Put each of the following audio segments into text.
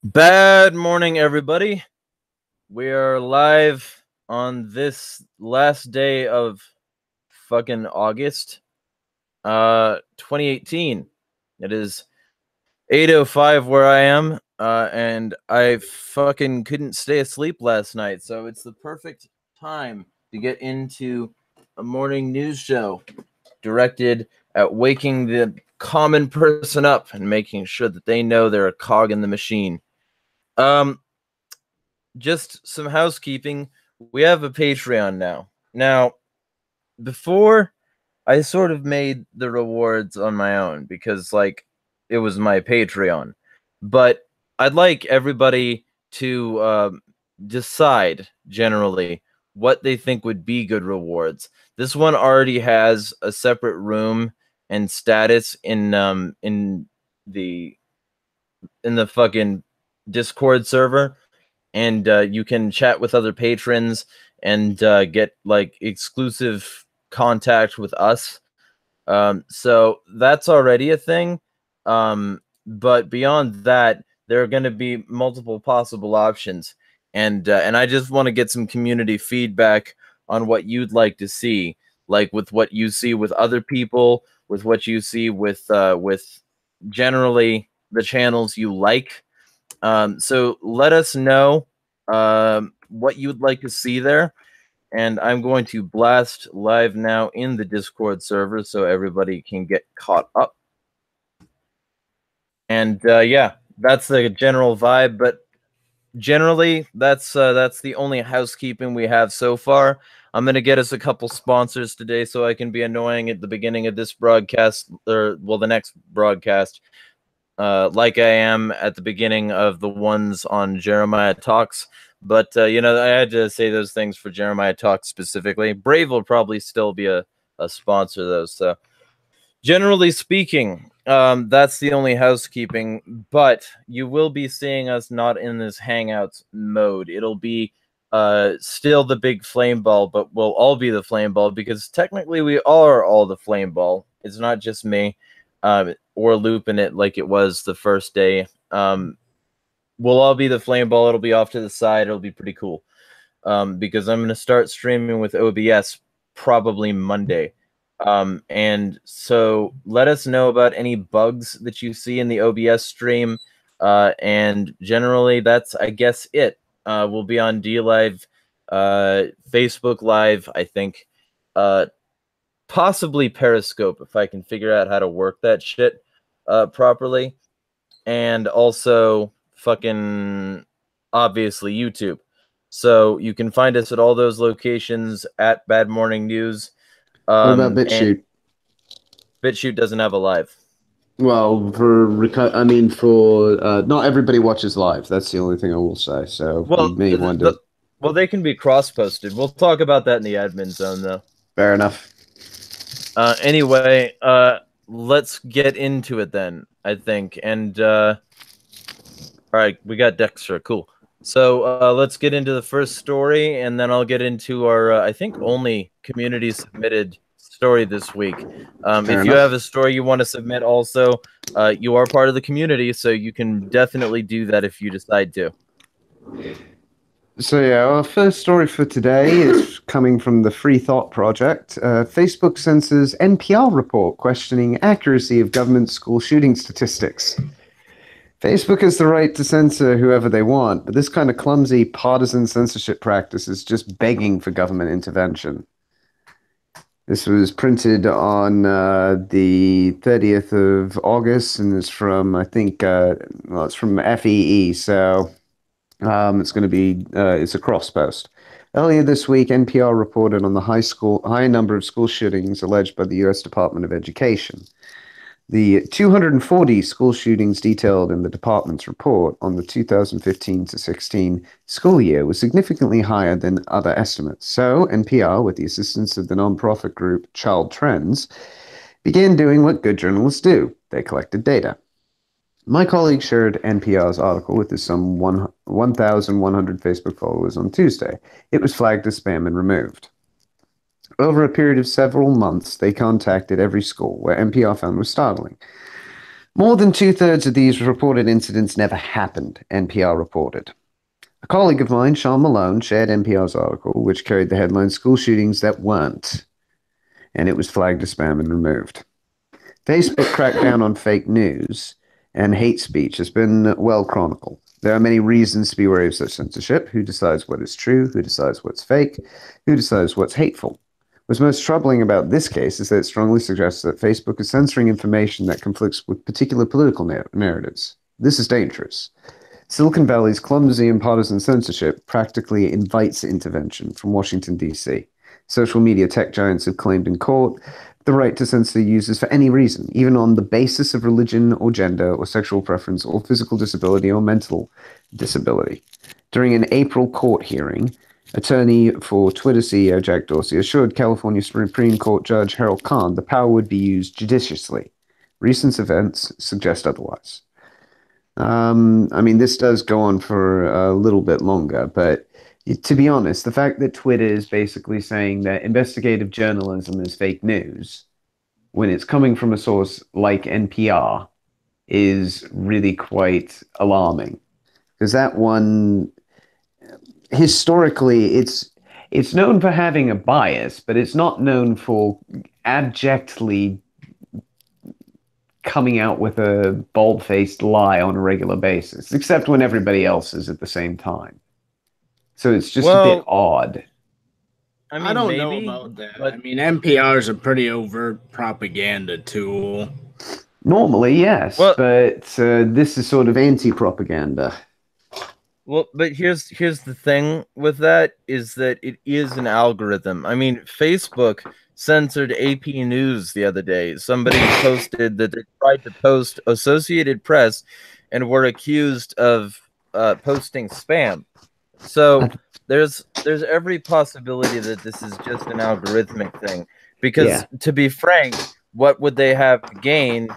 Bad morning, everybody. We are live on this last day of fucking August, 2018. It is 8:05 where I am, and I fucking couldn't stay asleep last night, so it's the perfect time to get into a morning news show directed at waking the common person up and making sure that they know they're a cog in the machine. Um, just some housekeeping. We have a Patreon now. Now, before I sort of made the rewards on my own because it was my Patreon. But I'd like everybody to decide generally what they think would be good rewards. This one already has a separate room and status in the fucking Discord server, and you can chat with other patrons and get like exclusive contact with us. So that's already a thing. But beyond that, there are going to be multiple possible options, and I just want to get some community feedback on what you'd like to see, like with what you see with other people, with what you see with generally the channels you like. So let us know what you would like to see there. And I'm going to blast live now in the Discord server so everybody can get caught up. And yeah, that's the general vibe. But generally, that's the only housekeeping we have so far. I'm gonna get us a couple sponsors today so I can be annoying at the beginning of this broadcast, or well, the next broadcast, like I am at the beginning of the ones on Jeremiah Talks. But I had to say those things for Jeremiah Talks specifically. Brave will probably still be a sponsor though. So generally speaking, that's the only housekeeping. But you will be seeing us not in this Hangouts mode. It'll be still the big flame ball, but we'll all be the flame ball because technically we are all the flame ball. It's not just me or looping it like it was the first day. We'll all be the flame ball. It'll be off to the side. It'll be pretty cool because I'm going to start streaming with OBS probably Monday. And so let us know about any bugs that you see in the OBS stream. And generally, that's, I guess, it. We'll be on DLive, Facebook Live, I think. Possibly Periscope if I can figure out how to work that shit properly. And also fucking obviously YouTube. So you can find us at all those locations at Bad Morning News. What about BitChute? BitChute doesn't have a live. Well, for not everybody watches live. That's the only thing I will say. So you may wonder. Well, they can be cross-posted. We'll talk about that in the admin zone, though. Fair enough. Anyway, let's get into it then, I think. And all right, we got Dexter. Cool. So let's get into the first story, and then I'll get into our, I think, only community-submitted story this week. If you have a story you want to submit also, you are part of the community, so you can definitely do that if you decide to. So yeah, our first story for today is coming from the Free Thought Project. Facebook censors NPR report questioning accuracy of government school shooting statistics. Facebook has the right to censor whoever they want, but this kind of clumsy partisan censorship practice is just begging for government intervention. This was printed on the 30th of August, and it's from, I think, it's from FEE, so it's going to be, it's a cross post. Earlier this week, NPR reported on the high number of school shootings alleged by the U.S. Department of Education. The 240 school shootings detailed in the department's report on the 2015 to 16 school year was significantly higher than other estimates. So NPR, with the assistance of the nonprofit group Child Trends, began doing what good journalists do. They collected data. My colleague shared NPR's article with some 1,100 Facebook followers on Tuesday. It was flagged as spam and removed. Over a period of several months, they contacted every school, where NPR found was startling. More than two-thirds of these reported incidents never happened, NPR reported. A colleague of mine, Sean Malone, shared NPR's article, which carried the headline School Shootings That Weren't, and it was flagged as spam and removed. Facebook crackdown on fake news and hate speech has been well chronicled. There are many reasons to be wary of such censorship. Who decides what is true? Who decides what's fake? Who decides what's hateful? What's most troubling about this case is that it strongly suggests that Facebook is censoring information that conflicts with particular political narratives. This is dangerous. Silicon Valley's clumsy and partisan censorship practically invites intervention from Washington, D.C. Social media tech giants have claimed in court the right to censor users for any reason, even on the basis of religion or gender or sexual preference or physical disability or mental disability. During an April court hearing, attorney for Twitter CEO Jack Dorsey assured California Supreme Court Judge Harold Kahn the power would be used judiciously. Recent events suggest otherwise. I mean, this does go on for a little bit longer, but to be honest, the fact that Twitter is basically saying that investigative journalism is fake news when it's coming from a source like NPR is really quite alarming. Because that one, historically, it's known for having a bias, but it's not known for abjectly coming out with a bald-faced lie on a regular basis, except when everybody else is at the same time. So it's just a bit odd. I mean, I don't know about that. But I mean, NPR is a pretty overt propaganda tool. Normally, yes, but this is sort of anti-propaganda. Well, but here's the thing with that is that it is an algorithm. I mean, Facebook censored AP News the other day. Somebody posted that they tried to post Associated Press and were accused of posting spam. So there's every possibility that this is just an algorithmic thing. Because to be frank, what would they have to gain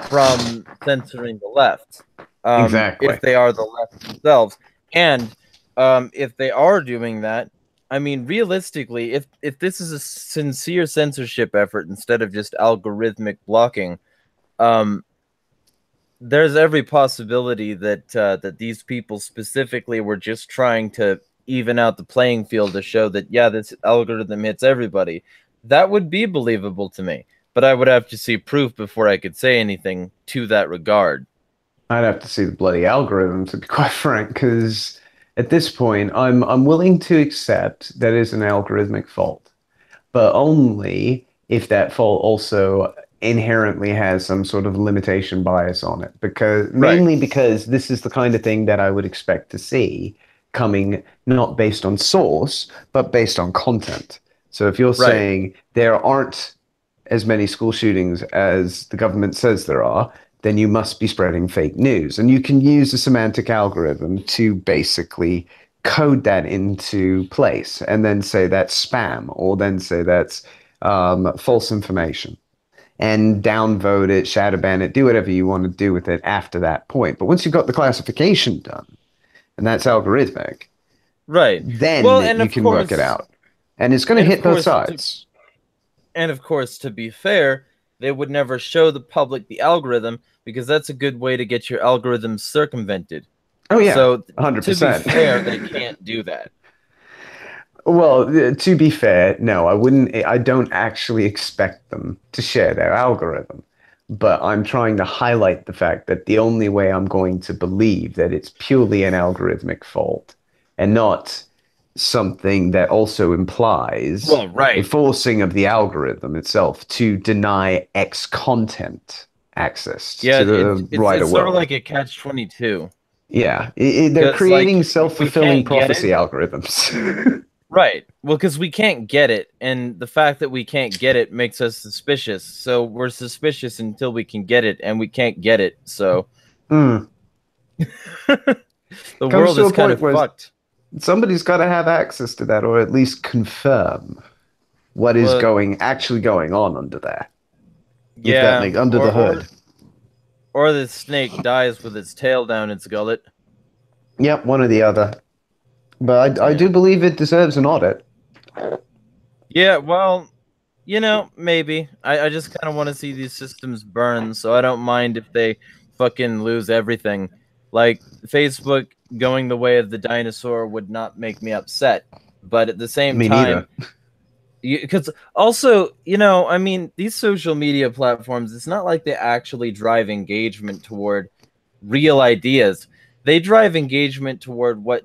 from censoring the left? Exactly. If they are the left themselves. And if they are doing that, I mean, realistically, if this is a sincere censorship effort instead of just algorithmic blocking, there's every possibility that that these people specifically were just trying to even out the playing field to show that, yeah, this algorithm hits everybody. That would be believable to me, but I would have to see proof before I could say anything to that regard. I'd have to see the bloody algorithm, to be quite frank, because at this point, I'm willing to accept that is an algorithmic fault, but only if that fault also inherently has some sort of limitation bias on it, because mainly because this is the kind of thing that I would expect to see coming not based on source, but based on content. So if you're saying there aren't as many school shootings as the government says there are, then you must be spreading fake news. And you can use a semantic algorithm to basically code that into place and then say that's spam, or then say that's false information, and downvote it, shadow ban it, do whatever you want to do with it after that point. But once you've got the classification done, and that's algorithmic, then you can work it out. And it's going to hit both sides. And of course, to be fair, they would never show the public the algorithm because that's a good way to get your algorithm circumvented. Oh, yeah, so 100%. To be fair, they can't do that. Well, to be fair, no, I wouldn't. I don't actually expect them to share their algorithm. But I'm trying to highlight the fact that the only way I'm going to believe that it's purely an algorithmic fault and not something that also implies a forcing of the algorithm itself to deny X content access to the wider world. It's sort of like a catch-22. Yeah, they're creating self-fulfilling prophecy algorithms. Right. Well, because we can't get it, and the fact that we can't get it makes us suspicious. So we're suspicious until we can get it, and we can't get it. So the world is kind of fucked. Somebody's got to have access to that, or at least confirm what is actually going on under there. Yeah, under the hood. Or the snake dies with its tail down its gullet. Yep, one or the other. But I do believe it deserves an audit. Yeah, well, You know, maybe. I just kind of want to see these systems burn, so I don't mind if they fucking lose everything. Like, Facebook going the way of the dinosaur would not make me upset. But at the same time, because also, you know, I mean, these social media platforms, it's not like they actually drive engagement toward real ideas. They drive engagement toward what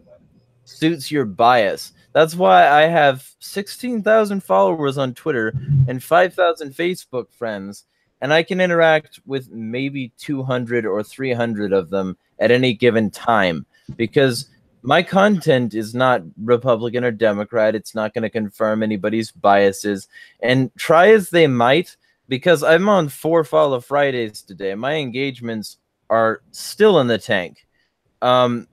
suits your bias. That's why I have 16,000 followers on Twitter and 5,000 Facebook friends, and I can interact with maybe 200 or 300 of them at any given time, because my content is not Republican or Democrat. It's not going to confirm anybody's biases. And try as they might, because I'm on 4 Follow Fridays today, my engagements are still in the tank. And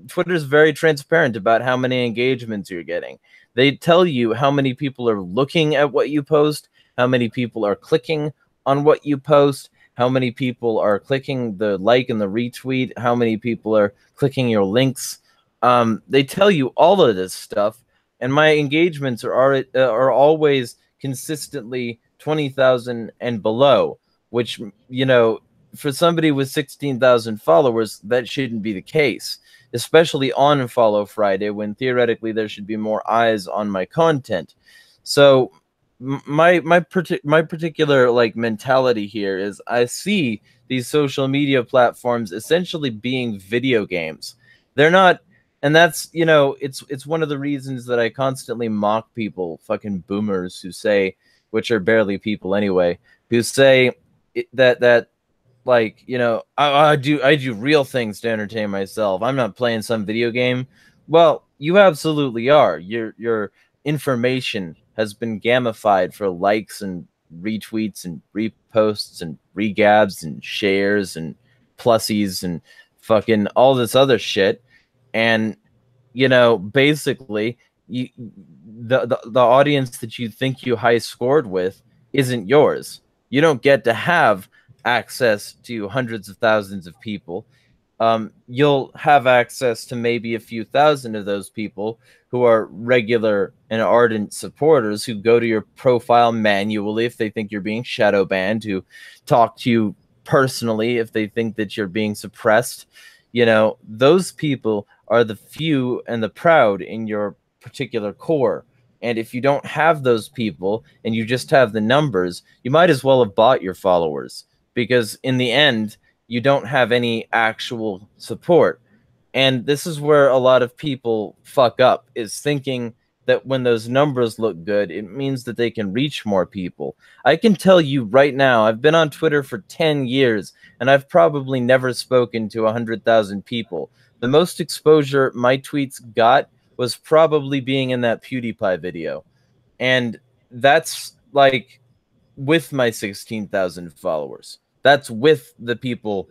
Twitter's very transparent about how many engagements you're getting. They tell you how many people are looking at what you post, how many people are clicking on what you post, how many people are clicking the like and the retweet, how many people are clicking your links. They tell you all of this stuff, and my engagements are always consistently 20,000 and below, which, you know, for somebody with 16,000 followers, that shouldn't be the case, especially on Follow Friday, when theoretically there should be more eyes on my content. So my particular like mentality here is I see these social media platforms essentially being video games. They're not, and that's, you know, it's one of the reasons that I constantly mock people, fucking boomers who say, which are barely people anyway, who say that like, you know, I do real things to entertain myself. I'm not playing some video game. Well, you absolutely are. Your information has been gamified for likes and retweets and reposts and regabs and shares and plussies and fucking all this other shit. And, you know, basically, the audience that you think you high scored with isn't yours. You don't get to have access to hundreds of thousands of people. You'll have access to maybe a few thousand of those people who are regular and ardent supporters who go to your profile manually if they think you're being shadow banned, who talk to you personally if they think that you're being suppressed. You know, those people are the few and the proud in your particular core. And if you don't have those people and you just have the numbers, you might as well have bought your followers, because in the end, you don't have any actual support. And this is where a lot of people fuck up, is thinking that when those numbers look good, it means that they can reach more people. I can tell you right now, I've been on Twitter for 10 years, and I've probably never spoken to 100,000 people. The most exposure my tweets got was probably being in that PewDiePie video. And that's like with my 16,000 followers. That's with the people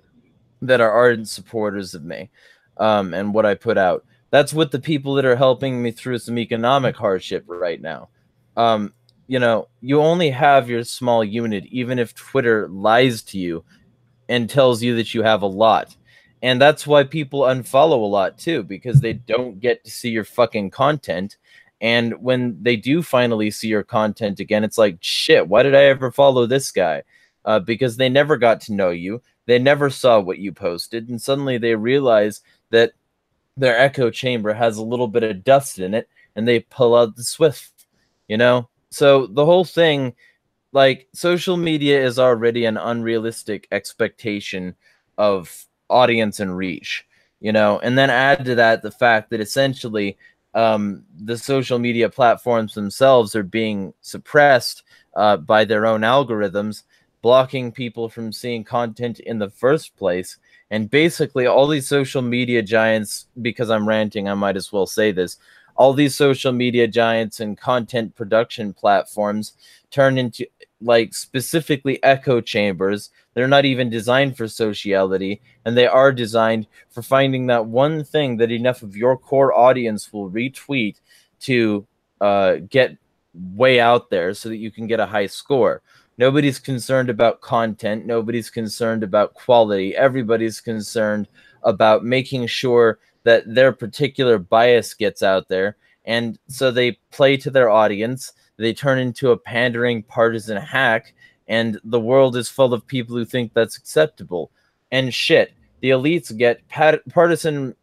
that are ardent supporters of me, and what I put out. That's with the people that are helping me through some economic hardship right now. You know, you only have your small unit, even if Twitter lies to you and tells you that you have a lot. And that's why people unfollow a lot too, because they don't get to see your fucking content. And when they do finally see your content again, it's like, shit, why did I ever follow this guy? Because they never got to know you. They never saw what you posted. And suddenly they realize that their echo chamber has a little bit of dust in it, and they pull out the Swift, you know? So the whole thing, like, social media is already an unrealistic expectation of audience and reach, you know? And then add to that the fact that essentially the social media platforms themselves are being suppressed by their own algorithms, blocking people from seeing content in the first place. And basically all these social media giants, because I'm ranting, I might as well say this, all these social media giants and content production platforms turn into like specifically echo chambers. They're not even designed for sociality, and they are designed for finding that one thing that enough of your core audience will retweet to get way out there so that you can get a high score. Nobody's concerned about content. Nobody's concerned about quality. Everybody's concerned about making sure that their particular bias gets out there. And so they play to their audience. they turn into a pandering partisan hack, and the world is full of people who think that's acceptable. And shit, the elites get partisan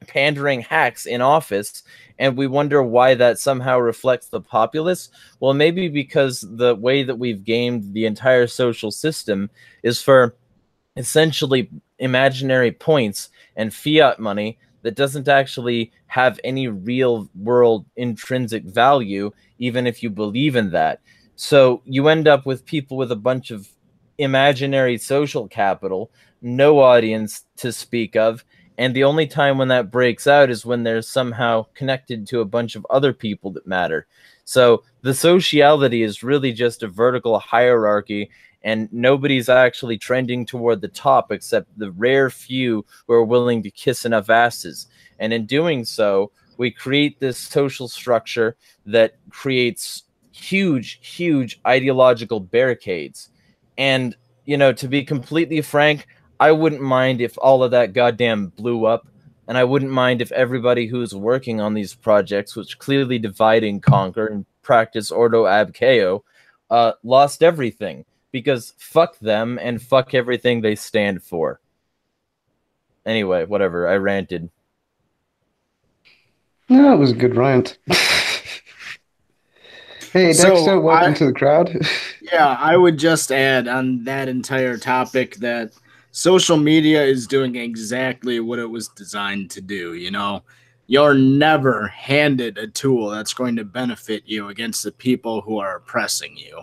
pandering hacks in office, and we wonder why that somehow reflects the populace. Well, maybe because the way that we've gamed the entire social system is for essentially imaginary points and fiat money that doesn't actually have any real world intrinsic value, even if you believe in that. So you end up with people with a bunch of imaginary social capital, no audience to speak of, and the only time when that breaks out is when they're somehow connected to a bunch of other people that matter. So the sociality is really just a vertical hierarchy, and nobody's actually trending toward the top except the rare few who are willing to kiss enough asses. And in doing so, we create this social structure that creates huge, huge ideological barricades. And, you know, to be completely frank, I wouldn't mind if all of that goddamn blew up, and I wouldn't mind if everybody who's working on these projects, which clearly divide and conquer and practice Ordo ab Chao, lost everything, because fuck them and fuck everything they stand for. Anyway, whatever, I ranted. No, it was a good rant. Hey, Dexter, welcome to the crowd. Yeah, I would just add on that entire topic that social media is doing exactly what it was designed to do. You know, you're never handed a tool that's going to benefit you against the people who are oppressing you.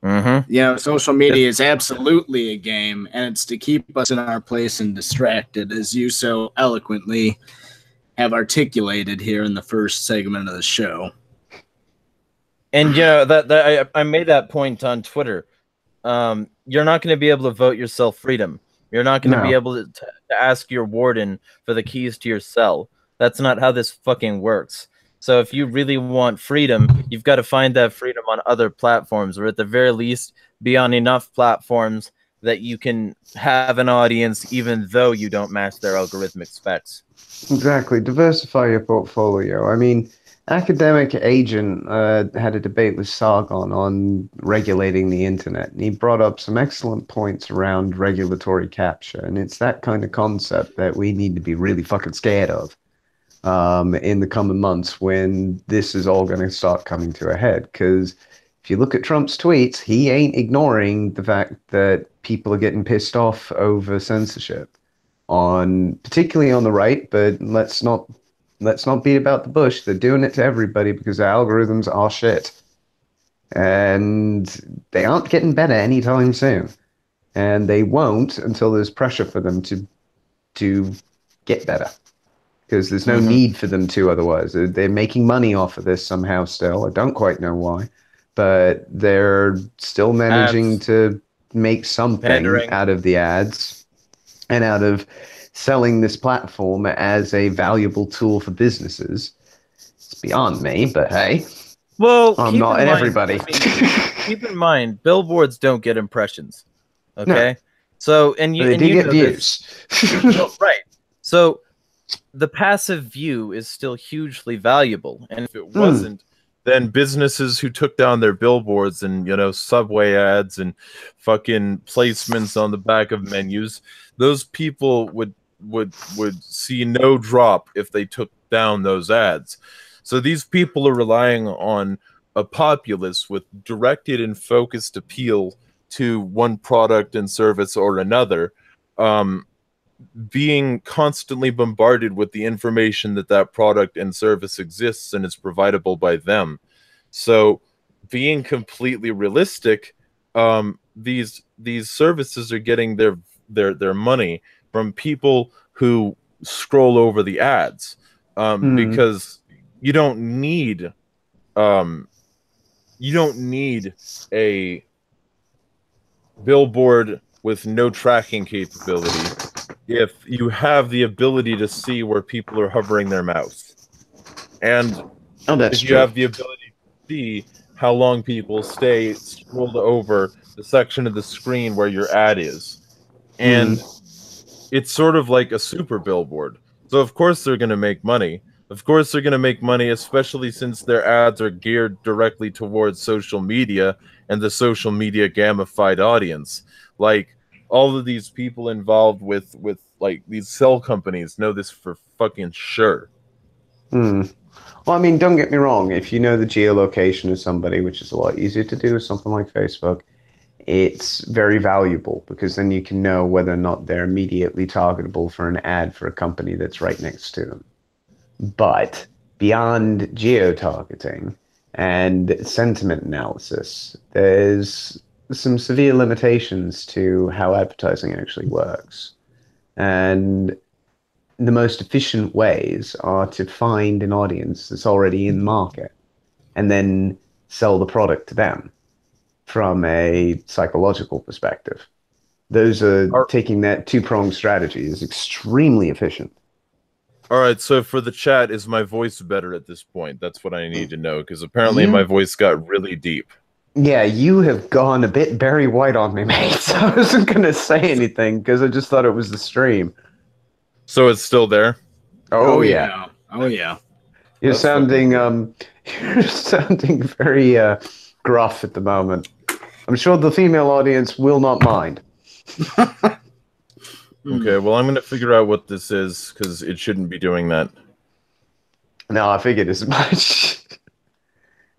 Mm-hmm. You know, social media is absolutely a game, and it's to keep us in our place and distracted, as you so eloquently have articulated here in the first segment of the show. And, you know, that I made that point on Twitter. You're not going to be able to vote yourself freedom. You're not going to be able to ask your warden for the keys to your cell. That's not how this fucking works. So if you really want freedom, you've got to find that freedom on other platforms, or at the very least be on enough platforms that you can have an audience even though you don't match their algorithmic specs. Exactly. Diversify your portfolio. I mean, Academic Agent had a debate with Sargon on regulating the internet, and he brought up some excellent points around regulatory capture, and it's that kind of concept that we need to be really fucking scared of in the coming months when this is all going to start coming to a head. Because if you look at Trump's tweets, he ain't ignoring the fact that people are getting pissed off over censorship, particularly on the right, but let's not beat about the bush. They're doing it to everybody because the algorithms are shit. And they aren't getting better anytime soon. And they won't until there's pressure for them to get better. Because there's no need for them to otherwise. They're making money off of this somehow still. I don't quite know why. But they're still managing to make something out of the ads and out of selling this platform as a valuable tool for businesses. It's beyond me, but hey. Well, I'm not everybody. I mean, keep in mind, billboards don't get impressions. Okay? No. So, and they do get views. Right. So, the passive view is still hugely valuable. And if it wasn't, then businesses who took down their billboards and, you know, subway ads and fucking placements on the back of menus, those people would see no drop if they took down those ads. So these people are relying on a populace with directed and focused appeal to one product and service or another, being constantly bombarded with the information that product and service exists and is providable by them. So being completely realistic, these services are getting their money from people who scroll over the ads, because you don't need a billboard with no tracking capability if you have the ability to see where people are hovering their mouse, and if you have the ability to see how long people stay scrolled over the section of the screen where your ad is. And it's sort of like a super billboard. So of course they're going to make money, Of course they're going to make money, especially since their ads are geared directly towards social media and the social media gamified audience. Like, all of these people involved with like these cell companies know this for fucking sure. Well, I mean, don't get me wrong. If you know the geolocation of somebody, which is a lot easier to do with something like Facebook, it's very valuable because then you can know whether or not they're immediately targetable for an ad for a company that's right next to them. But beyond geo-targeting and sentiment analysis, there's some severe limitations to how advertising actually works. And the most efficient ways are to find an audience that's already in the market and then sell the product to them from a psychological perspective. Those are taking that two-pronged strategy is extremely efficient. All right, so for the chat, is my voice better at this point? That's what I need to know, because apparently my voice got really deep. Yeah, you have gone a bit Barry White on me, mate. So I wasn't going to say anything because I just thought it was the stream. So it's still there? Oh yeah. Oh yeah. You're That's sounding you're sounding very gruff at the moment. I'm sure the female audience will not mind. Okay, well, I'm going to figure out what this is, because it shouldn't be doing that. No, I figured as much.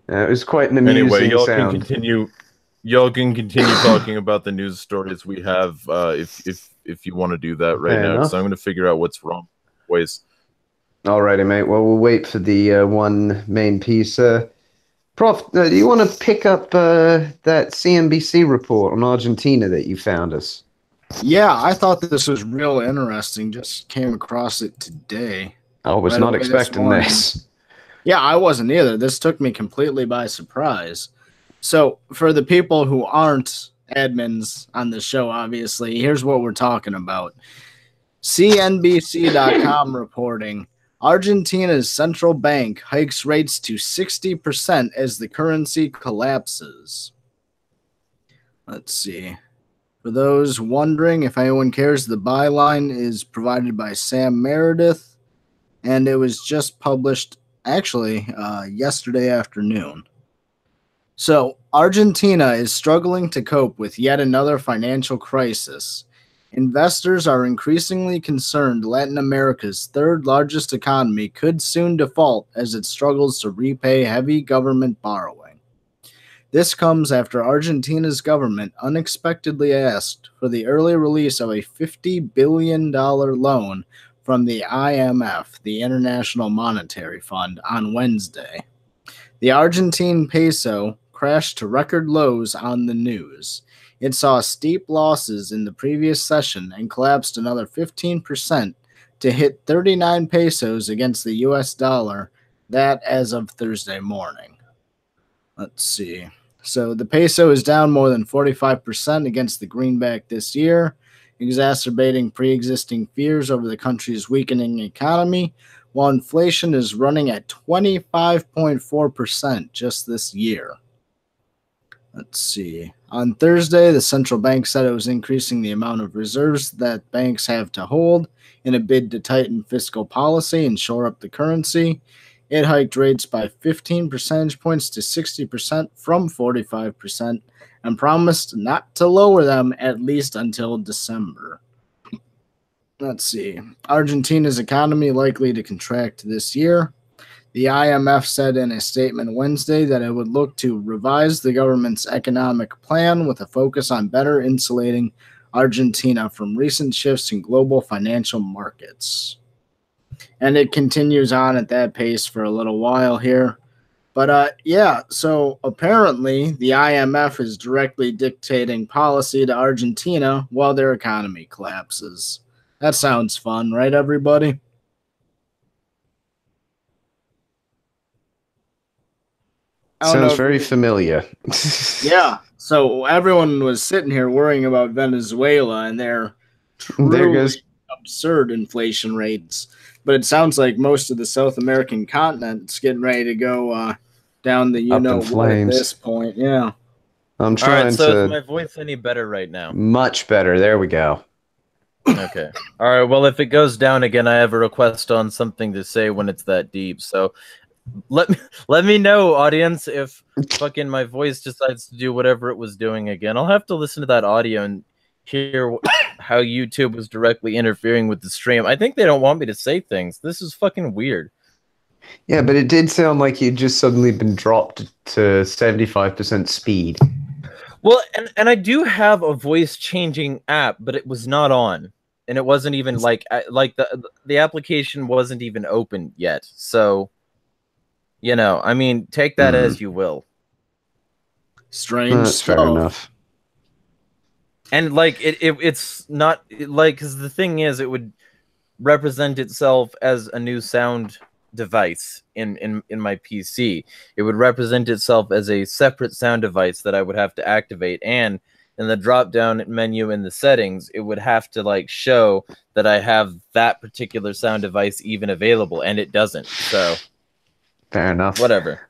It was quite an amusing Anyway, y'all sound. can continue. Y'all can continue talking about the news stories we have, if you want to do that right Fair now. enough. So I'm going to figure out what's wrong. Ways. Alrighty, mate. Well, we'll wait for the one main piece. Prof, do you want to pick up that CNBC report on Argentina that you found us? Yeah, I thought that this was real interesting. Just came across it today. I was Right not away this expecting morning. this. Yeah, I wasn't either. This took me completely by surprise. So, for the people who aren't admins on the show, obviously, here's what we're talking about. CNBC.com reporting Argentina's central bank hikes rates to 60% as the currency collapses. Let's see. For those wondering, if anyone cares, the byline is provided by Sam Meredith, and it was just published actually yesterday afternoon. So, Argentina is struggling to cope with yet another financial crisis. Investors are increasingly concerned Latin America's third largest economy could soon default as it struggles to repay heavy government borrowing. This comes after Argentina's government unexpectedly asked for the early release of a $50 billion loan from the IMF, the International Monetary Fund, on Wednesday. The Argentine peso crashed to record lows on the news. It saw steep losses in the previous session and collapsed another 15% to hit 39 pesos against the US dollar, that as of Thursday morning. Let's see. So the peso is down more than 45% against the greenback this year, exacerbating pre-existing fears over the country's weakening economy, while inflation is running at 25.4% just this year. Let's see. On Thursday, the central bank said it was increasing the amount of reserves that banks have to hold in a bid to tighten fiscal policy and shore up the currency. It hiked rates by 15 percentage points to 60% from 45% and promised not to lower them at least until December. Let's see. Argentina's economy likely to contract this year. The IMF said in a statement Wednesday that it would look to revise the government's economic plan with a focus on better insulating Argentina from recent shifts in global financial markets. And it continues on at that pace for a little while here. But yeah, so apparently the IMF is directly dictating policy to Argentina while their economy collapses. That sounds fun, right, everybody? Sounds very familiar. Yeah. So everyone was sitting here worrying about Venezuela and their There goes absurd inflation rates. But it sounds like most of the South American continent's getting ready to go down the Up in what at flames. this point. Yeah. I'm All trying right, so is to my voice any better right now? much better. There we go. Okay. All right. Well, if it goes down again, I have a request on something to say when it's that deep. So let me know, audience, if fucking my voice decides to do whatever it was doing again. I'll have to listen to that audio and hear how YouTube was directly interfering with the stream. I think they don't want me to say things. This is fucking weird. Yeah, but it did sound like you'd just suddenly been dropped to 75% speed. Well, and I do have a voice changing app, but it was not on, and it wasn't even like the application wasn't even open yet. So, you know, I mean, take that as you will. Strange That's stuff. fair enough. And like it's not like, because the thing is, it would represent itself as a new sound device in my PC. It would represent itself as a separate sound device that I would have to activate, and in the drop down menu in the settings, it would have to like show that I have that particular sound device even available, and it doesn't. So Fair enough. whatever.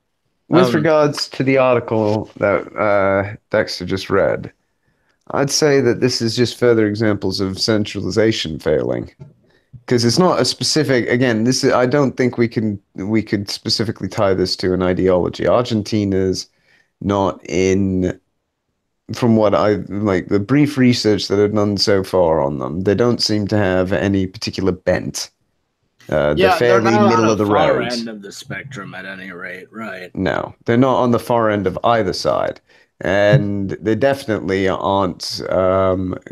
With regards to the article that Dexter just read, I'd say that this is just further examples of centralization failing. Because it's not a specific, again, this is, I don't think we could specifically tie this to an ideology. Argentina's not in, from what I like, the brief research that I've done so far on them, they don't seem to have any particular bent. They're fairly not middle on of the far road. end of the spectrum at any rate, right? No, they're not on the far end of either side. And they definitely aren't,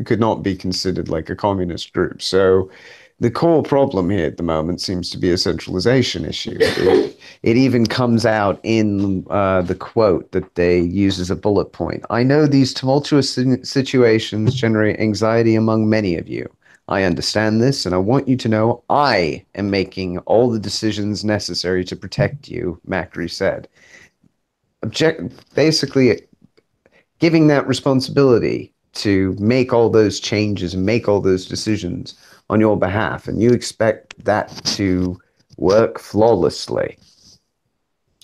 could not be considered like a communist group. So the core problem here at the moment seems to be a centralization issue. It even comes out in the quote that they use as a bullet point. I know these tumultuous situations generate anxiety among many of you. I understand this, and I want you to know I am making all the decisions necessary to protect you, Macri said. Basically, giving that responsibility to make all those changes and make all those decisions on your behalf, and you expect that to work flawlessly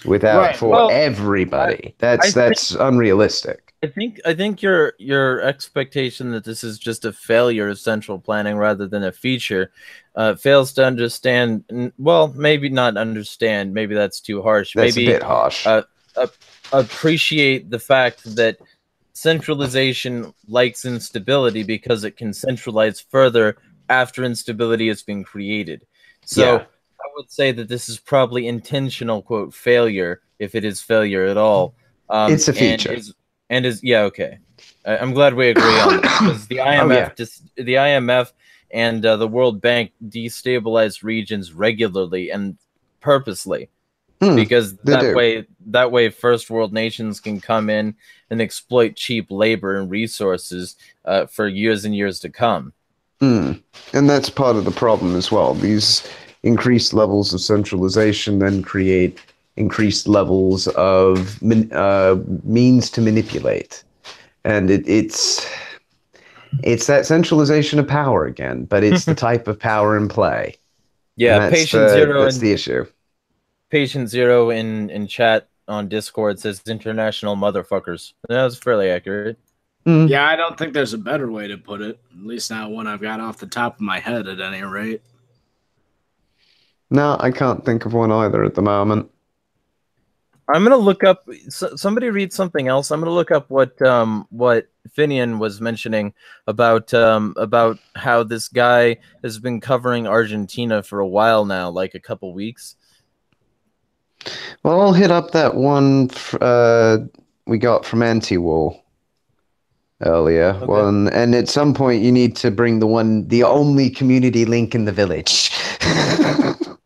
without everybody. That's unrealistic. I think your expectation that this is just a failure of central planning rather than a feature fails to understand. Well, maybe not understand. Maybe that's too harsh. That's maybe a bit harsh. Appreciate the fact that centralization likes instability because it can centralize further after instability has been created. So Yeah. I would say that this is probably intentional, quote, failure, if it is failure at all. It's a feature. And is yeah, okay. I'm glad we agree on that, because the IMF, the IMF and the World Bank destabilize regions regularly and purposely, because that way first world nations can come in and exploit cheap labor and resources for years and years to come. And that's part of the problem as well. These increased levels of centralization then create increased levels of means to manipulate. And it's that centralization of power again, but it's the type of power in play. Yeah, Patient Zero. That's the issue. Patient Zero in chat on Discord says international motherfuckers. That was fairly accurate. Yeah, I don't think there's a better way to put it. At least not one I've got off the top of my head at any rate. No, I can't think of one either at the moment. I'm gonna look up. Somebody read something else. I'm gonna look up what Finian was mentioning about how this guy has been covering Argentina for a while now, like a couple weeks. Well, I'll hit up that one we got from Anti-Wall earlier. Okay. One, and at some point you need to bring the only community link in the village.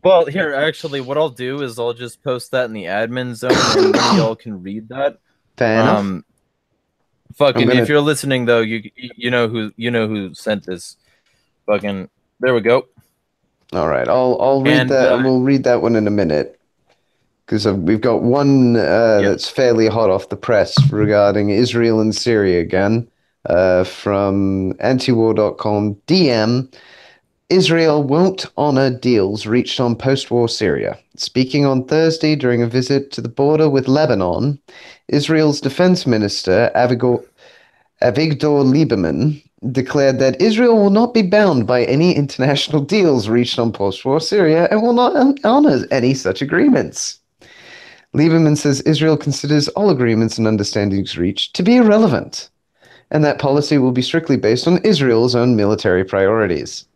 Well, here, actually, what I'll do is I'll just post that in the admin zone, and then y'all can read that. Fair enough. Fucking, if you're listening though, you know who sent this. Fucking, there we go. All right, I'll read that, and we'll read that one in a minute, because we've got one that's fairly hot off the press regarding Israel and Syria again, from antiwar.com. DM. Israel won't honor deals reached on post-war Syria. Speaking on Thursday during a visit to the border with Lebanon, Israel's defense minister Avigdor Lieberman declared that Israel will not be bound by any international deals reached on post-war Syria and will not honor any such agreements. Lieberman says Israel considers all agreements and understandings reached to be irrelevant, and that policy will be strictly based on Israel's own military priorities.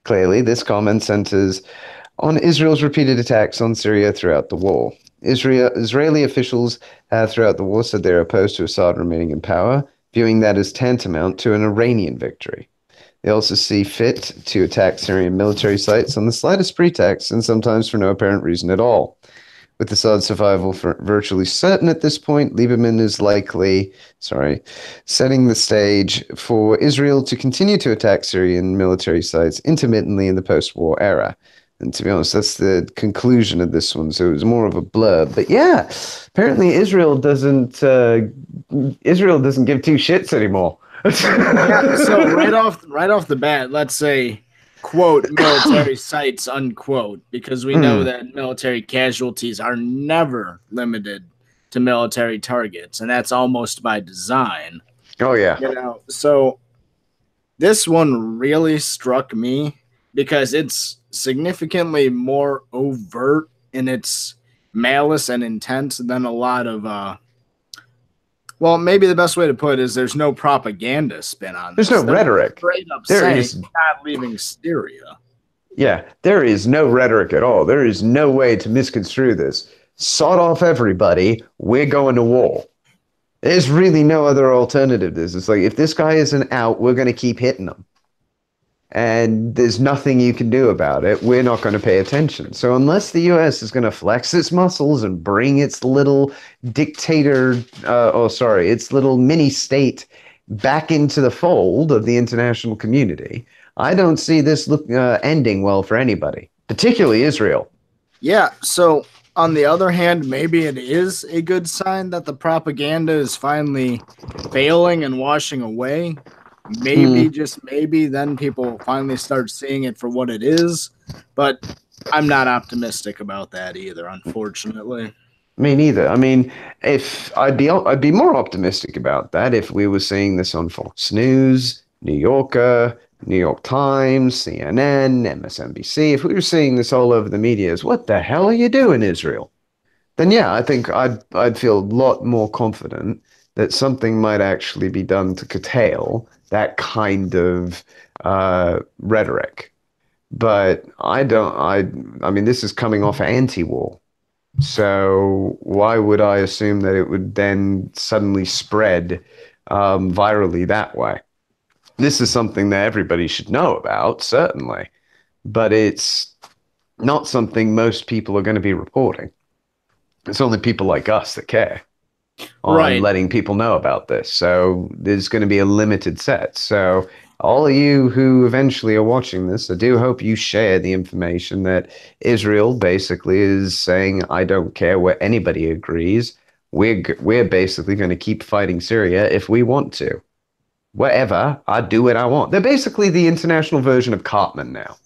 Clearly, this comment centers on Israel's repeated attacks on Syria throughout the war. Israeli officials have throughout the war said they're opposed to Assad remaining in power, viewing that as tantamount to an Iranian victory. They also see fit to attack Syrian military sites on the slightest pretext and sometimes for no apparent reason at all. With Assad's survival virtually certain at this point, Lieberman is setting the stage for Israel to continue to attack Syrian military sites intermittently in the post-war era. And to be honest, that's the conclusion of this one. So it was more of a blurb. But yeah, apparently Israel doesn't give two shits anymore. Yeah, so right off the bat, let's say, quote, military sites, unquote, because we know that military casualties are never limited to military targets, and that's almost by design. Oh, yeah. You know, so this one really struck me because it's significantly more overt in its malice and intent than a lot of well, maybe the best way to put it is there's no propaganda spin on this. There's no rhetoric. Straight up There saying is not leaving Syria. Yeah, there is no rhetoric at all. There is no way to misconstrue this. Sod off everybody. We're going to war. There's really no other alternative to this. It's like, if this guy isn't out, we're going to keep hitting him. And there's nothing you can do about it. We're not going to pay attention. So unless the U.S. is going to flex its muscles and bring its little its little mini state back into the fold of the international community, I don't see this ending well for anybody, particularly Israel. Yeah, so on the other hand, maybe it is a good sign that the propaganda is finally failing and washing away. Maybe, just maybe, then people finally start seeing it for what it is. But I'm not optimistic about that either, unfortunately. Me neither. I mean, if I'd be more optimistic about that if we were seeing this on Fox News, New Yorker, New York Times, CNN, MSNBC. If we were seeing this all over the media as, what the hell are you doing, Israel? Then yeah, I think I'd feel a lot more confident that something might actually be done to curtail that kind of rhetoric. But I mean, this is coming off anti-war. So why would I assume that it would then suddenly spread virally that way? This is something that everybody should know about, certainly. But it's not something most people are going to be reporting. It's only people like us that care on letting people know about this. So there's going to be a limited set. So all of you who eventually are watching this, I do hope you share the information that Israel basically is saying, I don't care what anybody agrees. We're basically going to keep fighting Syria if we want to. Whatever, I do what I want. They're basically the international version of Cartman now.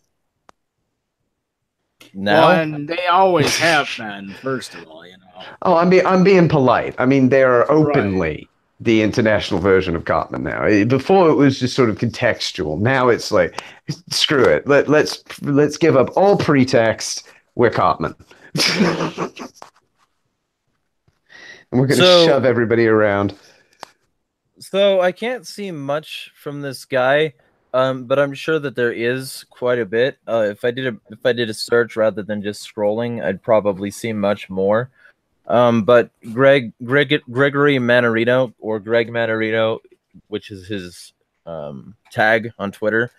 Well, and they always have been, first of all, you know. Oh, I'm being polite. I mean, they're openly the international version of Cartman now. Before it was just sort of contextual. Now it's like, screw it. Let's give up all pretext. We're Cartman. And we're going to shove everybody around. So I can't see much from this guy, but I'm sure that there is quite a bit. If I did a search rather than just scrolling, I'd probably see much more. But Gregory Mannarino, or Greg Mannarino, which is his tag on Twitter,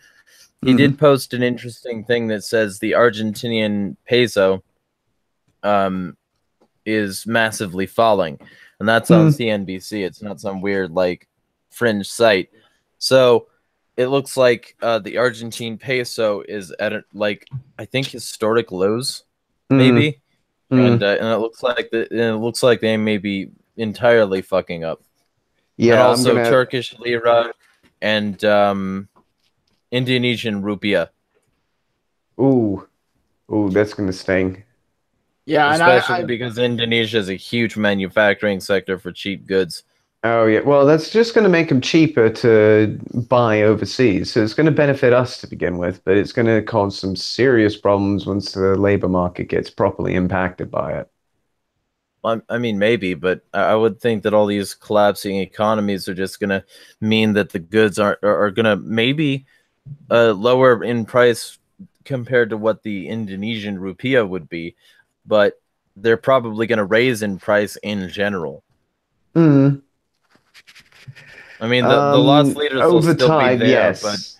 he did post an interesting thing that says the Argentinian peso is massively falling, and that's on CNBC. It's not some weird like fringe site. So it looks like the Argentine peso is at I think historic lows, maybe. And it looks like they may be entirely fucking up. Yeah, and also Turkish lira and Indonesian rupiah. Ooh, that's gonna sting. Yeah, especially because Indonesia is a huge manufacturing sector for cheap goods. Oh yeah, well that's just going to make them cheaper to buy overseas. So it's going to benefit us to begin with, but it's going to cause some serious problems once the labor market gets properly impacted by it. I mean, maybe, but I would think that all these collapsing economies are just going to mean that the goods are going to maybe lower in price compared to what the Indonesian rupiah would be, but they're probably going to raise in price in general. Hmm. I mean, the loss leaders will Over still be time, there, but yes.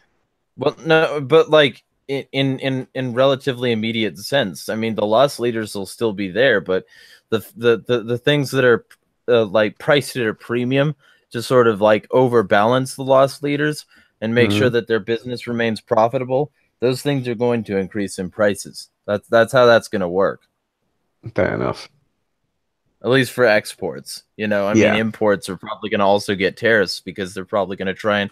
well, no, but like in relatively immediate sense. I mean, the loss leaders will still be there, but the things that are like priced at a premium to sort of like overbalance the loss leaders and make sure Hmm. that their business remains profitable, those things are going to increase in prices. That's how that's going to work. Fair enough. At least for exports. I mean, Yeah. imports are probably going to also get tariffs because they're probably going to try and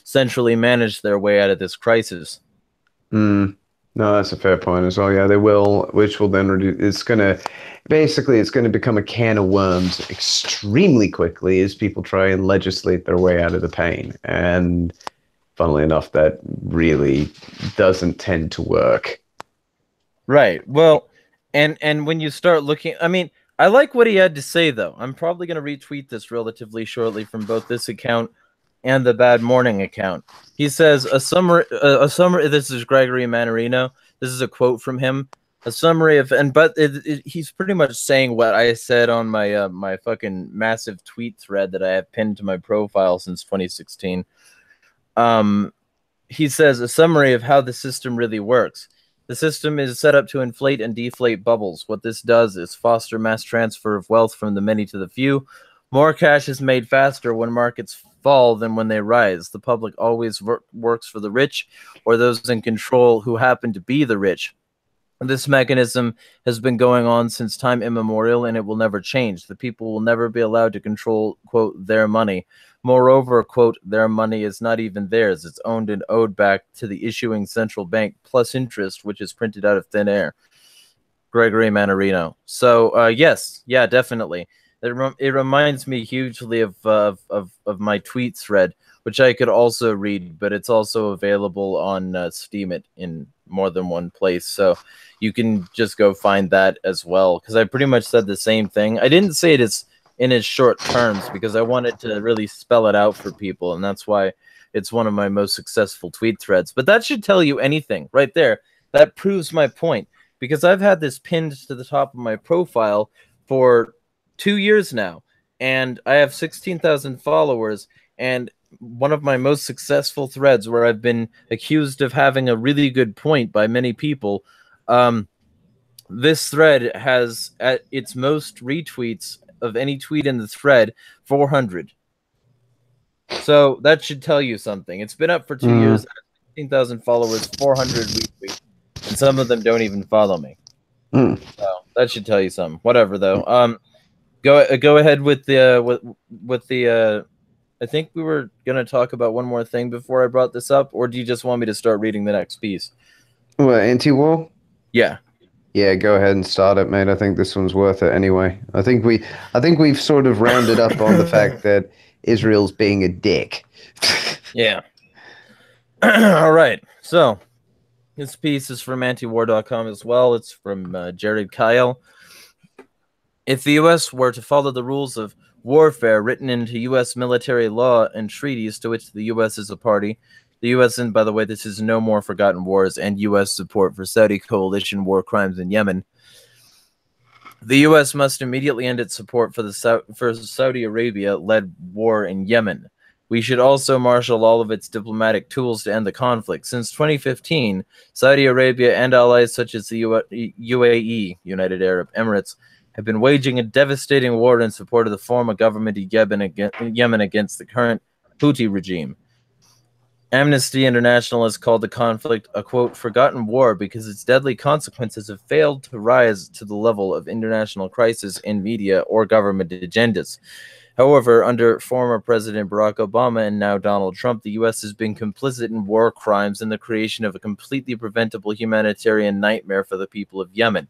centrally manage their way out of this crisis. Mm. No, that's a fair point as well. Yeah, they will, which will then reduce. It's going to become a can of worms extremely quickly as people try and legislate their way out of the pain. And funnily enough, that really doesn't tend to work. Right. Well, and when you start looking, I mean, I like what he had to say though. I'm probably going to retweet this relatively shortly from both this account and the Bad Morning account. He says a summary. This is Gregory Manarino. This is a quote from him. A summary of he's pretty much saying what I said on my fucking massive tweet thread that I have pinned to my profile since 2016. Um, he says a summary of how the system really works. The system is set up to inflate and deflate bubbles. What this does is foster mass transfer of wealth from the many to the few. More cash is made faster when markets fall than when they rise. The public always works for the rich or those in control who happen to be the rich. This mechanism has been going on since time immemorial, and it will never change. The people will never be allowed to control, quote, their money. Moreover, quote, their money is not even theirs. It's owned and owed back to the issuing central bank plus interest, which is printed out of thin air. Gregory Manarino. So, yes, yeah, definitely. It reminds me hugely of my tweet thread, which I could also read, but it's also available on Steemit in more than one place. So you can just go find that as well. Because I pretty much said the same thing. I didn't say it is in its short terms because I wanted to really spell it out for people, and that's why it's one of my most successful tweet threads. But that should tell you anything right there. That proves my point because I've had this pinned to the top of my profile for 2 years now, and I have 16,000 followers, and one of my most successful threads where I've been accused of having a really good point by many people. This thread has at its most retweets of any tweet in the thread 400. So that should tell you something. It's been up for 2 years, 16,000 followers, 400 retweets, and some of them don't even follow me. Mm. So that should tell you something. Whatever though. Go ahead with the. I think we were gonna talk about one more thing before I brought this up, or do you just want me to start reading the next piece? What, anti-war? Yeah. Yeah, go ahead and start it, mate. I think this one's worth it anyway. I think we've sort of rounded up on the fact that Israel's being a dick. Yeah. All right. So this piece is from antiwar.com as well. It's from Jared Kyle. If the U.S. were to follow the rules of warfare written into U.S. military law and treaties to which the U.S. is a party, the U.S., and by the way, this is No More Forgotten Wars and U.S. support for Saudi coalition war crimes in Yemen. The U.S. must immediately end its support for Saudi Arabia-led war in Yemen. We should also marshal all of its diplomatic tools to end the conflict. Since 2015, Saudi Arabia and allies such as the UAE, United Arab Emirates, have been waging a devastating war in support of the former government of Yemen against the current Houthi regime. Amnesty International has called the conflict a, quote, forgotten war because its deadly consequences have failed to rise to the level of international crisis in media or government agendas. However, under former President Barack Obama and now Donald Trump, the U.S. has been complicit in war crimes and the creation of a completely preventable humanitarian nightmare for the people of Yemen.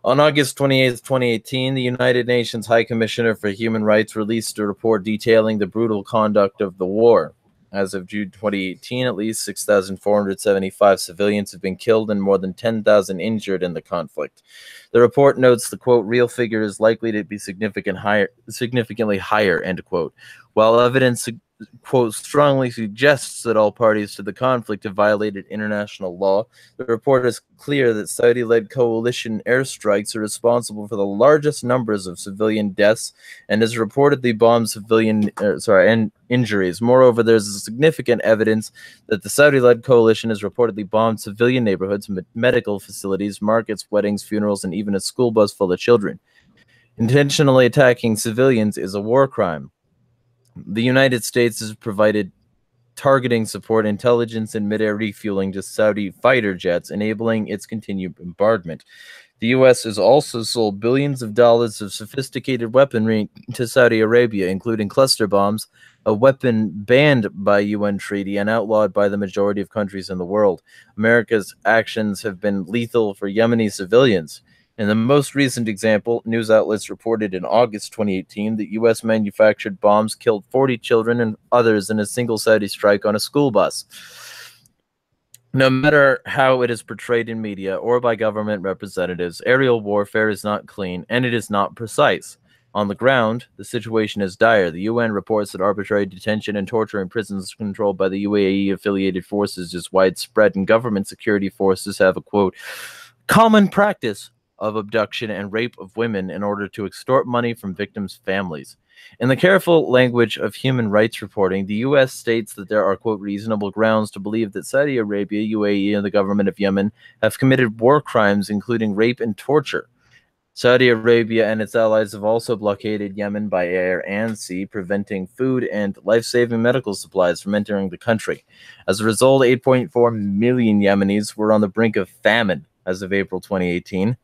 On August 28th, 2018, the United Nations High Commissioner for Human Rights released a report detailing the brutal conduct of the war. As of June 2018, at least 6,475 civilians have been killed and more than 10,000 injured in the conflict. The report notes the, quote, real figure is likely to be significantly higher, end quote, while evidence, quote, strongly suggests that all parties to the conflict have violated international law. The report is clear that Saudi-led coalition airstrikes are responsible for the largest numbers of civilian deaths and has reportedly bombed and injuries. Moreover, there's significant evidence that the Saudi-led coalition has reportedly bombed civilian neighborhoods, medical facilities, markets, weddings, funerals, and even a school bus full of children. Intentionally attacking civilians is a war crime. The United States has provided targeting support, intelligence, and mid-air refueling to Saudi fighter jets, enabling its continued bombardment. The U.S. has also sold billions of dollars of sophisticated weaponry to Saudi Arabia, including cluster bombs, a weapon banned by UN treaty and outlawed by the majority of countries in the world. America's actions have been lethal for Yemeni civilians. In the most recent example, news outlets reported in August 2018 that U.S. manufactured bombs killed 40 children and others in a single Saudi strike on a school bus. No matter how it is portrayed in media or by government representatives, aerial warfare is not clean and it is not precise. On the ground, the situation is dire. The UN reports that arbitrary detention and torture in prisons controlled by the UAE-affiliated forces is widespread, and government security forces have a, quote, common practice of abduction and rape of women in order to extort money from victims' families. In the careful language of human rights reporting, the U.S. states that there are, quote, reasonable grounds to believe that Saudi Arabia, UAE, and the government of Yemen have committed war crimes, including rape and torture. Saudi Arabia and its allies have also blockaded Yemen by air and sea, preventing food and life-saving medical supplies from entering the country. As a result, 8.4 million Yemenis were on the brink of famine as of April 2018.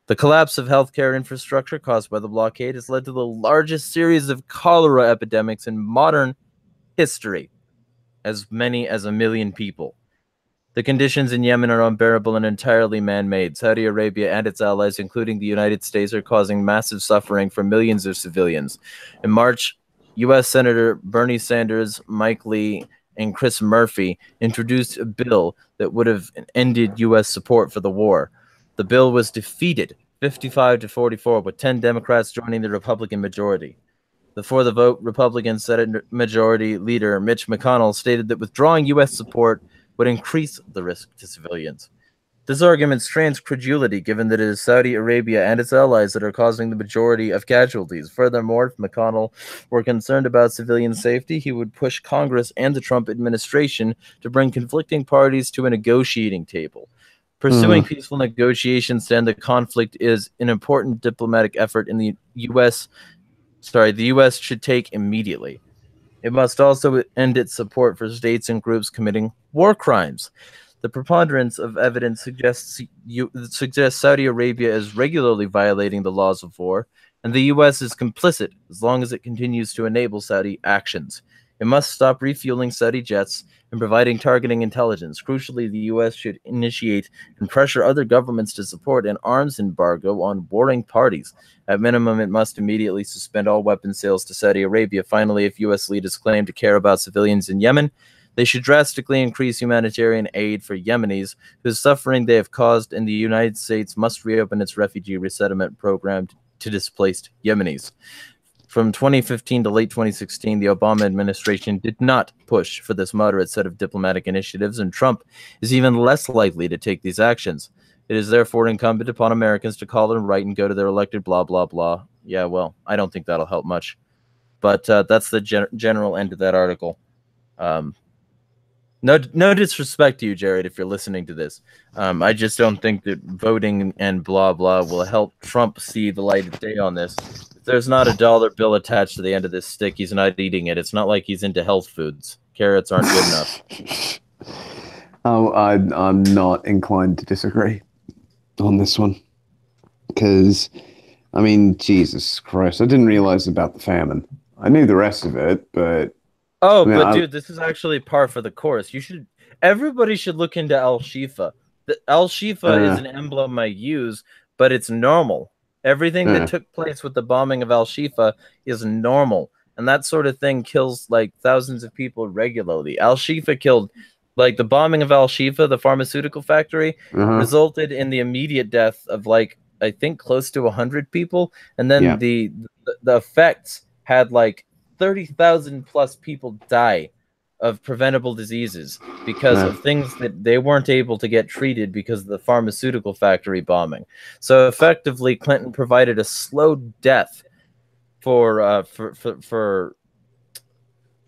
The collapse of healthcare infrastructure caused by the blockade has led to the largest series of cholera epidemics in modern history, as many as 1 million people. The conditions in Yemen are unbearable and entirely man-made. Saudi Arabia and its allies, including the United States, are causing massive suffering for millions of civilians. In March, U.S. Senator Bernie Sanders, Mike Lee, and Chris Murphy introduced a bill that would have ended U.S. support for the war. The bill was defeated 55-44, with 10 Democrats joining the Republican majority. Before the vote, Republican Senate Majority Leader Mitch McConnell stated that withdrawing U.S. support would increase the risk to civilians. This argument strains credulity, given that it is Saudi Arabia and its allies that are causing the majority of casualties. Furthermore, if McConnell were concerned about civilian safety, he would push Congress and the Trump administration to bring conflicting parties to a negotiating table. Pursuing peaceful negotiations to end the conflict is an important diplomatic effort in the U.S. The U.S. should take immediately. It must also end its support for states and groups committing war crimes. The preponderance of evidence suggests Saudi Arabia is regularly violating the laws of war, and the U.S. is complicit as long as it continues to enable Saudi actions. It must stop refueling Saudi jets and providing targeting intelligence. Crucially, the U.S. should initiate and pressure other governments to support an arms embargo on warring parties. At minimum, it must immediately suspend all weapons sales to Saudi Arabia. Finally, if U.S. leaders claim to care about civilians in Yemen, they should drastically increase humanitarian aid for Yemenis whose suffering they have caused, and the United States must reopen its refugee resettlement program to displaced Yemenis. From 2015 to late 2016, the Obama administration did not push for this moderate set of diplomatic initiatives, and Trump is even less likely to take these actions. It is therefore incumbent upon Americans to call and write and go to their elected blah, blah, blah. Yeah, well, I don't think that'll help much. But that's the general end of that article. No disrespect to you, Jared, if you're listening to this. I just don't think that voting and blah, blah will help Trump see the light of day on this. If there's not a dollar bill attached to the end of this stick, he's not eating it. It's not like he's into health foods. Carrots aren't good enough. Oh, I'm not inclined to disagree on this one. Because, I mean, Jesus Christ, I didn't realize about the famine. I knew the rest of it, but... Oh, but dude, this is actually par for the course. Everybody should look into Al-Shifa. Al-Shifa is an emblem I use but it's normal. Everything Yeah. that took place with the bombing of Al-Shifa is normal. And that sort of thing kills like thousands of people regularly. Al-Shifa killed, like the bombing of Al-Shifa, the pharmaceutical factory, resulted in the immediate death of like, I think close to 100 people. And then the effects had like 30,000 plus people die of preventable diseases because of things that they weren't able to get treated because of the pharmaceutical factory bombing. So effectively, Clinton provided a slow death for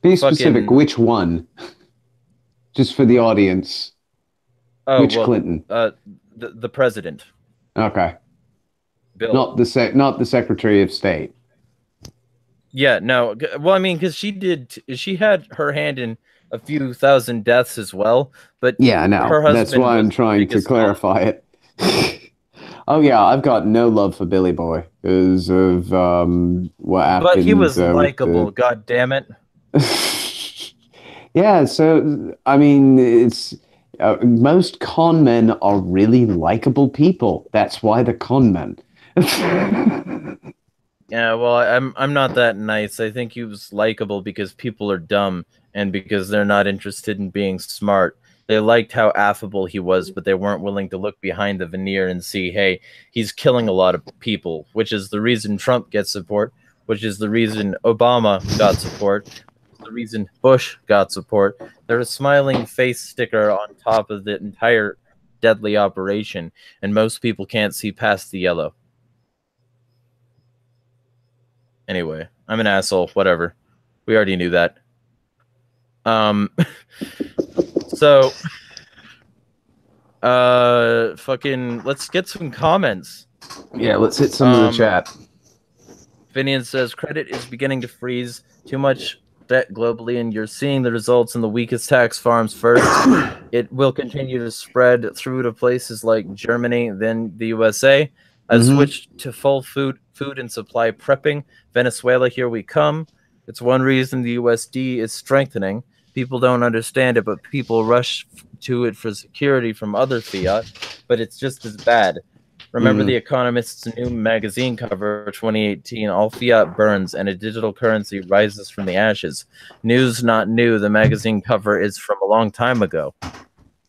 Be specific, which one? Just for the audience. Which Clinton? The president. Okay. Bill. Not the Secretary of State. Yeah, no. Well, I mean, because she had her hand in a few thousand deaths as well. But yeah, no, her husband that's why I'm trying to clarify it. Oh yeah, I've got no love for Billy Boy because of what happened. But he was likable. God damn it. Yeah, so I mean, it's most con men are really likable people. That's why they're con men. Yeah, well, I'm not that nice. I think he was likable because people are dumb and because they're not interested in being smart. They liked how affable he was, but they weren't willing to look behind the veneer and see, hey, he's killing a lot of people, which is the reason Trump gets support, which is the reason Obama got support, the reason Bush got support. There's a smiling face sticker on top of the entire deadly operation, and most people can't see past the yellow. Anyway, I'm an asshole. Whatever. We already knew that. So, fucking, let's get some comments. Yeah, let's hit some of the chat. Finian says, credit is beginning to freeze. Too much debt globally, and you're seeing the results in the weakest tax farms first. It will continue to spread through to places like Germany, then the USA. I've switched to full food and supply prepping. Venezuela, here we come. It's one reason the USD is strengthening. People don't understand it, but people rush to it for security from other fiat, but it's just as bad. Remember The Economist's new magazine cover, 2018, all fiat burns and a digital currency rises from the ashes. News not new, the magazine cover is from a long time ago.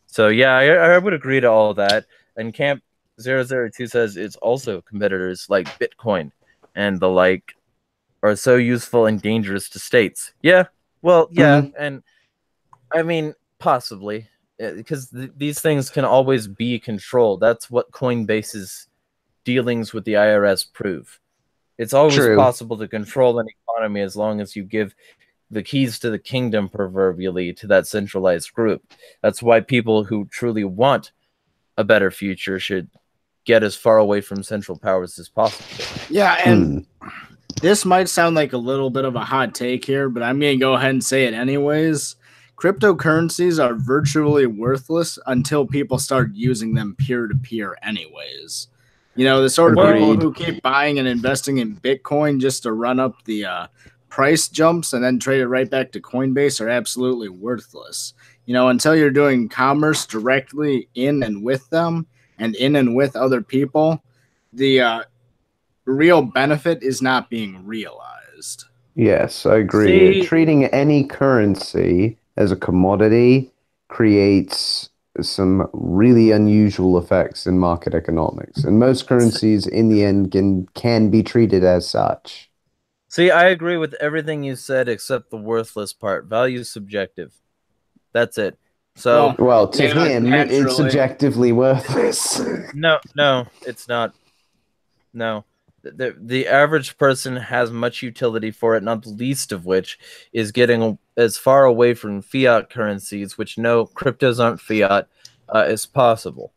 So yeah, I would agree to all of that. And Camp 002 says it's also competitors like Bitcoin and the like are so useful and dangerous to states. Yeah, well, yeah, and I mean, possibly, because these things can always be controlled. That's what Coinbase's dealings with the IRS prove. It's always possible to control an economy as long as you give the keys to the kingdom, proverbially, to that centralized group. That's why people who truly want a better future should get as far away from central powers as possible. Yeah, and this might sound like a little bit of a hot take here, but I'm going to go ahead and say it anyways. Cryptocurrencies are virtually worthless until people start using them peer-to-peer anyways. You know, the sort of people who keep buying and investing in Bitcoin just to run up the price jumps and then trade it right back to Coinbase are absolutely worthless. You know, until you're doing commerce directly in and with them and in and with other people, the real benefit is not being realized. Yes, I agree. Treating any currency as a commodity creates some really unusual effects in market economics, and most currencies in the end can be treated as such. See, I agree with everything you said except the worthless part. Value is subjective. That's it. So, well, to him, it's subjectively worthless. No, it's not. No. The average person has much utility for it, not the least of which is getting as far away from fiat currencies, which no, cryptos aren't fiat, as possible.